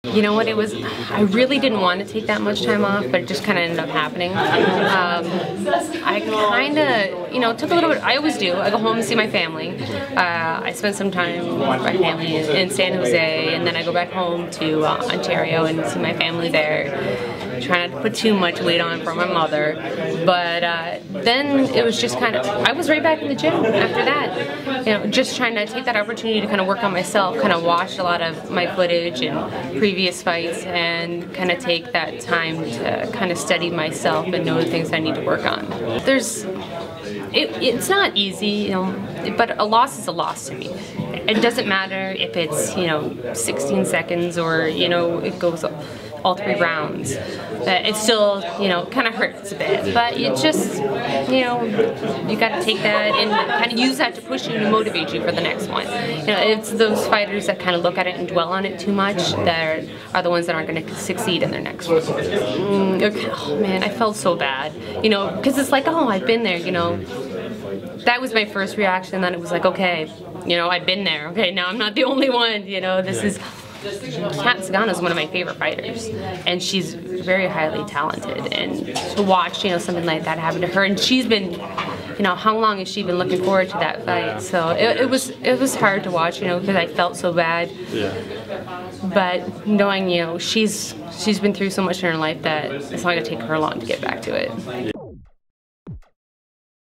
You know what, I really didn't want to take that much time off, but it just kind of ended up happening. I kind of, took a little bit, I always do, I go home and see my family. I spend some time with my family in San Jose, and then I go back home to Ontario and see my family there. Trying not to put too much weight on for my mother, but then it was just kind of, I was right back in the gym after that. Just trying to take that opportunity to kind of work on myself, kind of watch a lot of my footage and previous fights and kind of take that time to kind of study myself and know the things I need to work on. It's not easy, but a loss is a loss to me. It doesn't matter if it's, 16 seconds or, it goes all 3 rounds. It still, kind of hurts a bit, but it just, you got to take that and kind of use that to push you, to motivate you for the next one. It's those fighters that kind of look at it and dwell on it too much that are the ones that aren't going to succeed in their next one. Okay. Oh man, I felt so bad, because it's like, oh, I've been there, That was my first reaction. Then it was like, okay, I've been there. Okay, now I'm not the only one. Kat Zingano is one of my favorite fighters, and she's very highly talented. And to watch, something like that happen to her, and she's been, how long has she been looking forward to that fight? So it was hard to watch, because I felt so bad. Yeah. But knowing, she's been through so much in her life that it's not gonna take her long to get back to it.